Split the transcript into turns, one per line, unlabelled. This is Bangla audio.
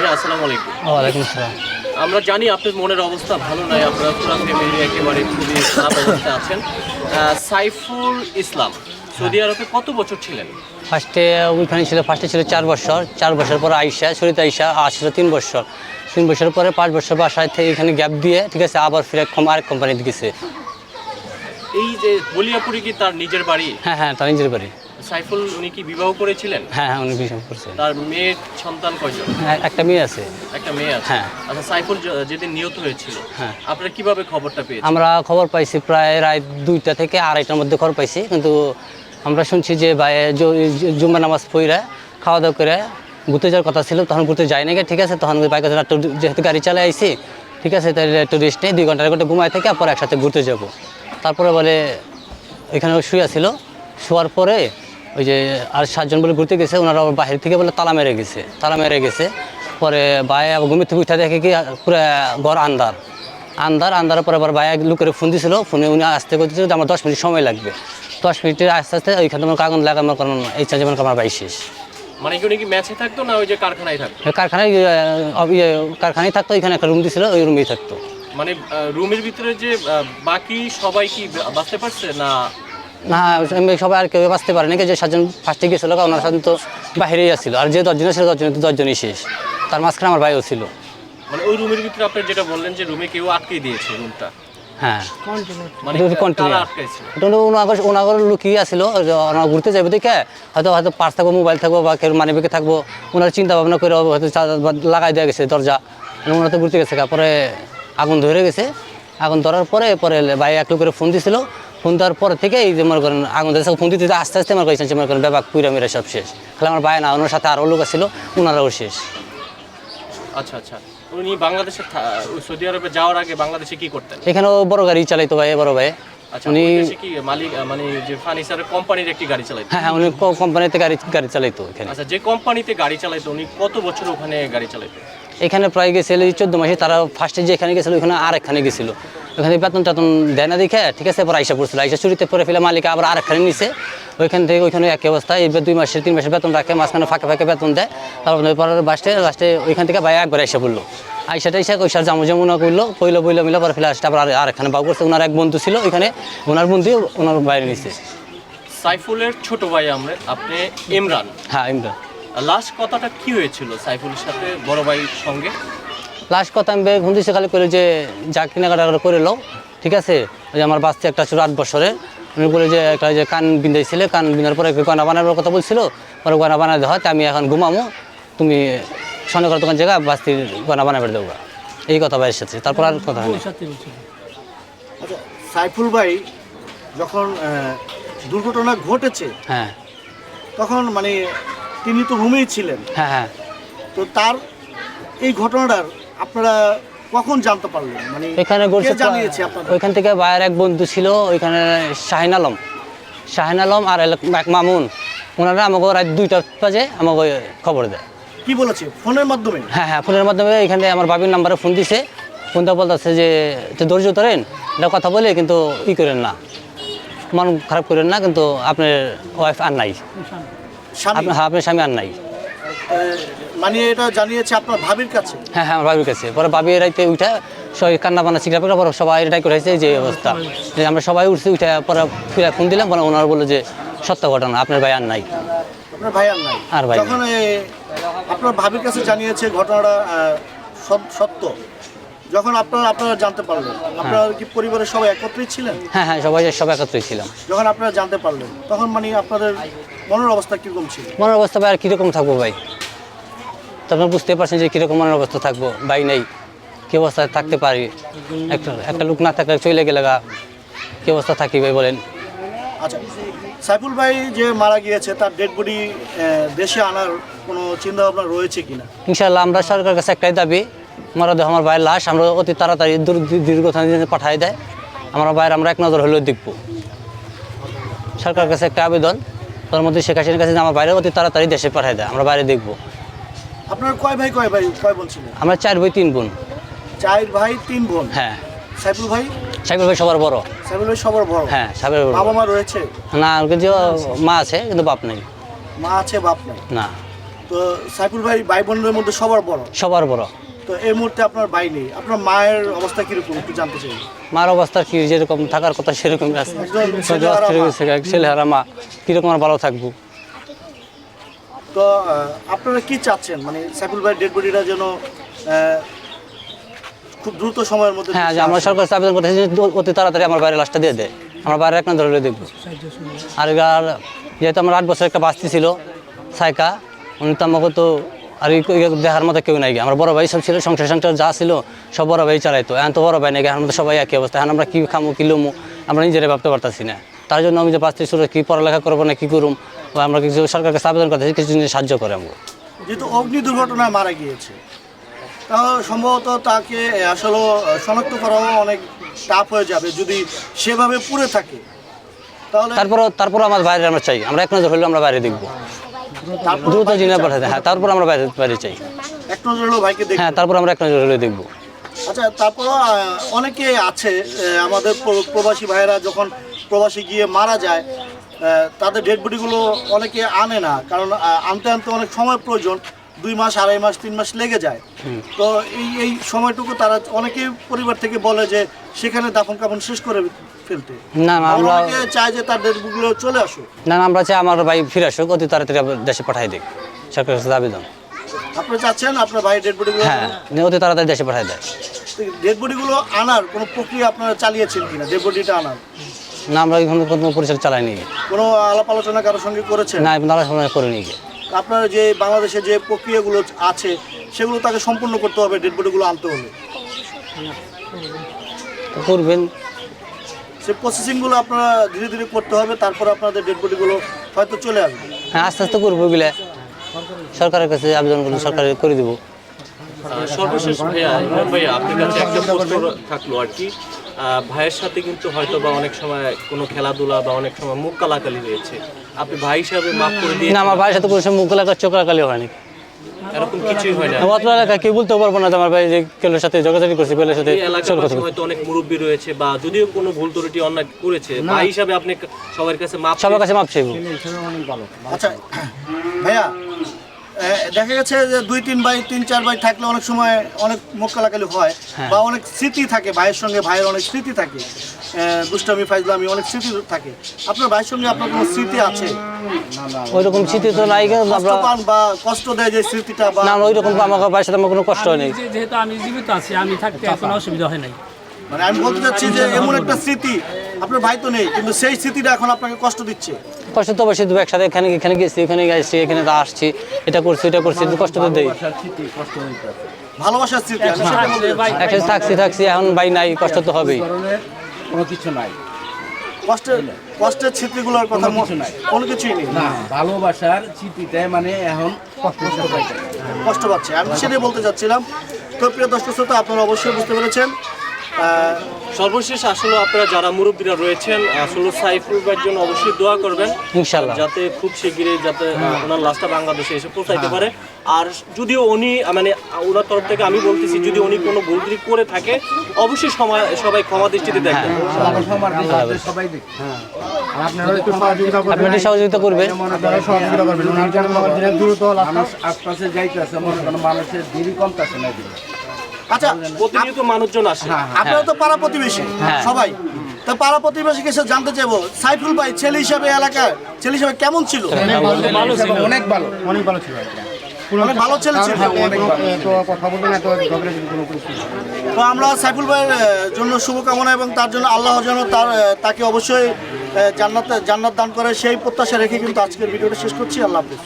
ভাইয়া আসসালামু আলাইকুম।
ওয়ালাইকুম আসসালাম।
আমরা জানি আপনার মনের অবস্থা ভালো নয়, আপনারা পুরো ফ্যামিলি একেবারে খুবই খারাপ অবস্থায় আছেন। সাইফুল ইসলাম সৌদি আরবে কত বছর ছিলেন?
ওইখানে ছিল, ফার্স্টে ছিল 4 বছর, 4 বছর পরে শরীতে আইসা আসছিল 3 বছর, 3 বছর পরে 5 বছর বাসায় থেকে এখানে গ্যাপ দিয়ে, ঠিক আছে, আবার ফিরে আরেক কোম্পানিতে গেছে।
এই যে বলিয়াপুরি কি তার নিজের বাড়ি?
হ্যাঁ হ্যাঁ, তার নিজের বাড়ি।
সাইফুল উনি কি বিবাহ করেছিলেন?
হ্যাঁ হ্যাঁ, উনি বিয়ে করছে।
তার মেয়ের সন্তান কয়জন?
হ্যাঁ, একটা মেয়ে আছে।
একটা মেয়ে আছে।
হ্যাঁ।
আচ্ছা, সাইফুল যেদিন নিহত হয়েছিল,
হ্যাঁ,
আপনারা কিভাবে খবরটা পেয়েছেন?
আমরা খবর পাইছি প্রায় রাত 2টা থেকে 2:30টার মধ্যে খবর পাইছি, কিন্তু আমরা শুনছি যে ভাই জুম্মা নামাজ পড়ে খাওয়া দাওয়া করে ঘুরতে যাওয়ার কথা ছিল, তখন ঘুরতে যাই নাকি, ঠিক আছে, তখন বাইক যেহেতু গাড়ি চালাই আইছি, ঠিক আছে, তাহলে একটু রেস্ট নেই, 2 ঘন্টার ঘন্টা ঘুমায় থেকে পরে একসাথে ঘুরতে যাব। তারপরে বলে এখানে শুয়ে ছিল, শোয়ার পরে ওই যে আর 7 জন বলে ঘুরতে গেছে, ওনারা আবার বাহির থেকে বলে তালা মেরে গেছে। পরে ভাই আবার ঘুমের থেকে উঠে দেখে কি পুরো ঘর আন্দারের পরে আবার ভাই লোকের ফোন দিয়েছিল, ফোনে উনি আসতে করতেছিল যে আমার 10 মিনিট সময় লাগবে। 10 মিনিটের আস্তে আস্তে ওইখানে আমার কাগজ লাগানোর কারণ এই চার্জে আমার ভাই শেষ।
মানে কি উনি কি ম্যাচে থাকতো না ওই যে কারখানায় থাকতো?
কারখানায় থাকতো, ওইখানে একটা রুম দিয়েছিল, ওই রুমেই থাকতো।
মানে রুমের ভিতরে যে বাকি সবাই কি বাঁচতে পারছে না?
না, সবাই আর কেউ বাঁচতে পারে নাকি, যে 7 জন ফার্স্টে গেছিলো, ওনার সাথে তো বাহিরেই আসছিল, আর যে 10 জন ছিল 10 জনই শেষ, তার মাঝখানে আমার ভাইও ছিল।
মানে ওই রুমের ভিতরে আপনি যেটা বললেন যে রুমে কেউ আটকে দিয়েছে রুমটা?
হ্যাঁ,
মানে কারা আটকাইছে?
ওনাগর লুকিয়ে আসছিল, ওনারা ঘুরতে যাবে দেখে হয়তো পার্স থাকবো, মোবাইল থাকবো, বা কেউ মানি ব্যাগে থাকবো, ওনারা চিন্তা ভাবনা করে হয়তো লাগাই দেওয়া গেছে দরজা, ওনারা তো ঘুরতে গেছে। পরে আগুন ধরে গেছে, আগুন ধরার পরে ভাই এক লোকের ফোন দিয়েছিল, ফোন দেওয়ার পর থেকে এই যে মনে করেন আগুন ধরেছে, ফোন দিতে আস্তে আস্তে মনে করেছেন যে মনে করেন ব্যাপার পুরা মেরে সব শেষ। খালি আমার ভাই না, ওনার সাথে আরও লোক ছিল, ওনারাও শেষ।
আচ্ছা আচ্ছা, উনি বাংলাদেশে সৌদি আরবে যাওয়ার আগে বাংলাদেশে কি করতেন?
এখানেও বড় গাড়ি চালাইতো ভাই, বড় ভাই।
আচ্ছা,
উনি
কি মালিক, মানে যে ফার্নিচারের কোম্পানির একটি গাড়ি চালাইতো?
হ্যাঁ হ্যাঁ, উনি কোম্পানিতে গাড়ি চালাইতো এখানে।
আচ্ছা, যে কোম্পানিতে গাড়ি চালাইতো উনি কত বছর ওখানে গাড়ি চালাইতো?
এখানে প্রায় গেছিল 14 মাসে। তারা ফার্স্টে যেখানে গেছিলো ওইখানে আরেকখানে গেছিলো, ওইখানে বেতন টেতন দেয় না দেখে, ঠিক আছে, পরে আইসা পড়ছিল, আইসা চুরিতে পরে ফেলে মালিক আবার আরেকখানে নিছে, ওইখান থেকে ওইখানে একই অবস্থা, এই 2 মাসের 3 মাসের বেতন রাখে, মাঝখানে ফাঁকে বেতন দেয়। তারপর পরে লাস্টে ওইখান থেকে ভাই একবার আইসা পড়লো, আইসাটা ওইসার জামুনা করলো, বইলো মিলা পরে ফেলে আসতে আবার আরেকখানে বাউ করছে। ওনার এক বন্ধু ছিল ওইখানে, ওনার বন্ধু ওনার বাইরে নিছে।
সাইফুলের ছোট ভাই আপনি ইমরান?
হ্যাঁ, ইমরান।
লাস্ট কথাটা কি হয়েছিল সাইফুলের সাথে বড় ভাইয়ের সঙ্গে?
লাস্ট কথা আমি ঘুম দিয়েছি খালি করে যে যা কেনাকাটা করে লো, ঠিক আছে, ওই যে আমার বাচ্চা একটা ছিল 8 বছরের, উনি বলে যে একটা যে কান বিন্দাইছিলে, কান বিন্দার পরে গয়না বানানোর কথা বলছিল, পরে গয়না বানাতে হয়, আমি এখন ঘুমামো, তুমি স্বর্ণকার দোকান জায়গা বাস্তির গয়না বানাবে দেবো, এই কথা ভাইয়ের সাথে। তারপর আর কথা হয়নি।
আচ্ছা, সাইফুল ভাই যখন দুর্ঘটনা ঘটেছে,
হ্যাঁ, তখন
মানে তিনি তো রুমেই ছিলেন।
হ্যাঁ হ্যাঁ,
তো তার এই ঘটনাটার আপনারা কখন জানতে পারলেন? মানে
এখানে
কে জানিয়েছে আপনাদের?
ওইখান থেকে ভাইয়ের এক বন্ধু ছিল ওইখানে, শাহিন আলম আর এক মামুন, ওনারা আমাকে রাত 2টা বাজে আমাকে খবর দেয়।
কি বলেছে? ফোনের মাধ্যমে?
হ্যাঁ হ্যাঁ, ফোনের মাধ্যমে। এখানে আমার বাবির নাম্বারে ফোন দিছে, ফোনটা বলতেছে যে ধৈর্য ধরেন, এটা কথা বলে কিন্তু করেন না, মন খারাপ করেন না, কিন্তু আপনার ওয়াইফ আর নাই, আপনার স্বামী আর নাই।
মানে এটা জানিয়েছে আপনার ভাবির কাছে?
হ্যাঁ হ্যাঁ, আমার ভাবির কাছে। পরে ভাবি রাইতে উঠে সবাই কান্না বান্না শিখা পরে সবাই এটাই করেছে যে অবস্থা, যে আমরা সবাই উঠছি, উঠে পরে ফিরে ফোন দিলাম, পরে ওনারা বললো যে সত্য ঘটনা, আপনার ভাই আর নাই।
আপনার ভাই আর নাই?
আর ভাই
যখন আপনার ভাবির কাছে জানিয়েছে ঘটনাটা সত্য, যখন আপনারা জানতে পারলেন, আপনারা কি পরিবারের সবাই একত্রেই ছিলেন?
হ্যাঁ হ্যাঁ, সব একত্রেই ছিলাম।
যখন আপনারা জানতে পারলেন তখন মানে আপনাদের মনের অবস্থা কিরকম ছিল?
মনের অবস্থা ভাই আর কীরকম থাকবো ভাই, তখন বুঝতে পারছেন যে কীরকম মনের অবস্থা থাকবো, ভাই নেই, কী অবস্থায় থাকতে পারি, একটা লোক না থাকলে চলে গেলে কী অবস্থা থাকি ভাই বলেন।
আচ্ছা, সাইফুল ভাই যে মারা গিয়েছে তার ডেড বডি দেশে আনার কোনো চিন্তা ভাবনা রয়েছে কিনা?
ইনশাআল্লাহ আমরা সরকারের কাছে একটাই দাবি, মরদেহ আমার ভাইয়ের লাশ আমরা অতি তাড়াতাড়ি দীর্ঘস্থানে পাঠাই দেয়, আমরা এক নজর হলেও দেখব। সরকারের কাছে একটা আবেদন, তার মধ্যে শেখ হাসিনার কাছে আমার বাইরে অতি তাড়াতাড়ি দেশে পাঠাই দেয়, আমরা বাইরে দেখব।
আপনার কয় ভাই বলছিলেন?
আমরা 4 ভাই 3 বোন।
4 ভাই 3 বোন?
হ্যাঁ।
সাইফুল ভাই
সবার বড়।
সাইফুল ভাই সবার বড়?
হ্যাঁ, সবার বড়।
বাবা মা রয়েছে?
না, যে মা আছে কিন্তু বাপ নেই।
মা আছে, বাপ নেই?
না।
তো সাইফুল ভাই ভাই বোনদের মধ্যে সবার বড়।
সবার বড়।
তো এই মুহূর্তে আপনার ভাই নেই, আপনার মায়ের অবস্থা কিরকম একটু জানতে চাই।
মার অবস্থা কি যেরকম থাকার কথা সেরকমই আছে, ছেলেহারা মা, কীরকম আর ভালো থাকবো।
তো আপনারা কি চাচ্ছেন, মানে সাইফুল ভাইয়ের ডেড বডিটা যেন খুব দ্রুত সময়ের মধ্যে?
হ্যাঁ, যে আমরা সরকার কাছে আবেদন করতেছি যে অতি তাড়াতাড়ি আমার বাইরে লাশটা দিয়ে দেয়, আমার বাইরে এক না ধরে দেখবো। আর যেহেতু আমার 8 বছর একটা বাস্তি ছিল সাইকা, উনি তো আমাকে তো আর দেখার মতো কেউ নাই। আমার বড় ভাই সব ছিল, সংসার যা ছিল সব বড় ভাই চালাইতো। এখন তো বড় ভাই নাকি, এখন তো সবাই একই অবস্থা। এখন আমরা কী খামো কি লমো আমরা নিজেরাই ভাবতে পারতেছি না। তার জন্য আমি যে বাস্তি ছিল কী পড়ালেখা করবো না কী করুম, আমরা কিছু সরকার কাছে আবেদন করতেছি কিছু জিনিস সাহায্য করে আমাকে।
যেহেতু অগ্নি দুর্ঘটনায় মারা গিয়েছে, তাহলে সম্ভবত তাকে আসলে শনাক্ত করাও অনেক টাফ হয়ে যাবে যদি সেভাবে পুড়ে থাকে। তাহলে
তারপর আমার বাইরে আমরা চাই, আমরা এক নজর হলেও আমরা বাইরে দেখবো, দ্রুত জিনিস পাঠাতে। হ্যাঁ, তারপর আমরা বাইরে চাই,
এক নজর হলেও ভাইকে দেখবো।
হ্যাঁ, তারপর আমরা এক নজর হলেও দেখবো।
আচ্ছা, তারপরও অনেকে আছে আমাদের প্রবাসী ভাইয়েরা যখন প্রবাসী গিয়ে মারা যায়, তাদের ডেড বডিগুলো অনেকে আনে না, কারণ আনতে অনেক সময় প্রয়োজন, 2 মাস 2.5 মাস 3 মাস লেগে যায়। তো এই সময়টুকু তারা অনেকেই পরিবার থেকে বলে যে সেখানে দাফন কাফন শেষ করে ফেলতে।
না, আমরা
চাই যে তার ডেড বডিগুলো চলে আসুক।
না, আমরা চাই আমার ভাই ফিরে আসুক, অতি তাড়াতাড়ি দেশে পাঠাই দিক, সরকারের কাছে আবেদন।
আপনি চাচ্ছেন আপনার ভাই ডেড বডিগুলো?
হ্যাঁ, অতি তাড়াতাড়ি দেশে পাঠাই দেয়।
ডেড বডিগুলো আনার কোনো প্রক্রিয়া আপনারা চালিয়েছেন কিনা? ডেড বডিটা আনার
না, আমরা এখানে কোনো পরিচয় চালাইনি।
কোনো আলাপ আলোচনা কারোর সঙ্গে করেছেন?
না, আলোচনা করিনি।
আপনার যে বাংলাদেশে যে প্রক্রিয়াগুলো আছে সেগুলো তাকে সম্পূর্ণ করতে হবে ডেড বডিগুলো আনতে হলে।
করবেন,
সেই প্রসেসিংগুলো আপনারা ধীরে ধীরে করতে হবে, তারপর আপনাদের ডেড বডিগুলো হয়তো চলে আসবে।
হ্যাঁ, আস্তে আস্তে করবো এগুলো, সরকারের কাছে আবেদন করলে সরকার করে দেবো।
সর্বশেষ ভাইয়া, ইমরান ভাইয়া, আপনার কাছে একটা প্রশ্ন থাকলো আর কি। ভাইয়ের সাথে কিন্তু হয়তো বা অনেক সময় কোনো খেলাধুলা বা অনেক সময় মুখ কালাকালি হয়েছে, আপনি ভাই হিসাবে মাফ করে দিয়ে?
না, আমার ভাইয়ের সাথে কোনো সময় মুখ এলাকার চোখ লাগালি হয়নি,
এরকম কিছুই হয় না।
অত এলাকা কেউ বলতে পারবো না যে আমার ভাই যে কেলোর সাথে যোগাযোগ করছে, বেলের সাথে।
এই এলাকার পাশে হয়তো অনেক মুরব্বী রয়েছে, বা যদিও কোনো ভুল ত্রুটি অন্যায় করেছে, ভাই হিসাবে আপনি সবার কাছে মাপ?
সবার কাছে মাপ চাইবো।
আচ্ছা ভাইয়া, দেখা গেছে যে 2-3 ভাই 3-4 ভাই থাকলে অনেক সময় অনেক মুখ কালাকালি হয়, বা অনেক স্মৃতি থাকে ভাইয়ের সঙ্গে, ভাইয়ের অনেক স্মৃতি থাকে, দুষ্টামি ফাইজলামি অনেক স্মৃতি থাকে। আপনার ভাইয়ের সঙ্গে আপনার কোনো স্মৃতি আছে?
ওইরকম স্মৃতি তো নাই, আমরা
বা কষ্ট দেয় যে স্মৃতিটা?
না, ওইরকম আমার ভাইয়ের সাথে আমার কোনো কষ্ট হয় নাই।
যেহেতু আমি জীবিত আছি, আমি থাকতে কোনো অসুবিধা হয় নাই।
মানে আমি বলতে চাচ্ছি যে এমন একটা স্মৃতি, আপনার ভাই তো নেই কিন্তু সেই স্মৃতিটা এখন আপনাকে কষ্ট দিচ্ছে।
কষ্ট তো অবশ্যই দেবো, একসাথে এখানে গেছি, এখানে গেছি, এখানে আসছি, এটা করছি এটা করছি, কষ্ট তো দেই।
ভালোবাসার স্মৃতি আমি সেটা বলতে চাচ্ছি।
একসাথে থাকছি, এখন ভাই নাই, কষ্ট তো হবেই।
কোনো কিছু নাই,
কষ্টের স্মৃতিগুলোর কথা কোনো কিছুই নেই।
না, ভালোবাসার স্মৃতিটাই মানে এখন
কষ্ট পাচ্ছে, আমি সেটাই বলতে চাচ্ছিলাম। তো প্রিয় দর্শক শ্রোতা, আপনারা অবশ্যই বুঝতে পেরেছেন।
সর্বশেষ আসলে আপনারা যারা মুরব্বীরা রয়েছেন, আসলে সাইফুল ভাইয়ের জন্য অবশ্যই দোয়া করবেন,
ইনশাআল্লাহ,
যাতে খুব শীঘ্রই যাতে ওনার লাশটা বাংলাদেশে এসে পৌঁছাইতে পারে। আর যদিও উনি মানে ওনার তরফ থেকে আমি বলতেছি, যদি উনি কোনো ভুল ত্রুটি করে থাকে অবশ্যই সবাই ক্ষমা দৃষ্টিতে দেখবেন।
সবাই দেখে
আপনি সহযোগিতা করবেন।
মানুষ আশপাশে যাইতেছে, মনে করেন মানুষের দেরি কমতেছে না।
আচ্ছা,
প্রতিনিয়ত মানুষজন আসে।
আপনারা তো পাড়া প্রতিবেশী সবাই, তা পাড়া প্রতিবেশী এসে জানতে চাইবো সাইফুল ভাই ছেলে হিসাবে এলাকার ছেলে হিসাবে কেমন ছিল?
অনেক ভালো,
অনেক ভালো ছেলে ছিল। তো আমরা সাইফুল ভাইয়ের জন্য শুভকামনা এবং তার জন্য আল্লাহ যেন তাকে অবশ্যই জান্নাত দান করে সেই প্রত্যাশা রেখে কিন্তু আজকের ভিডিওটা শেষ করছি। আল্লাহ হাফেজ।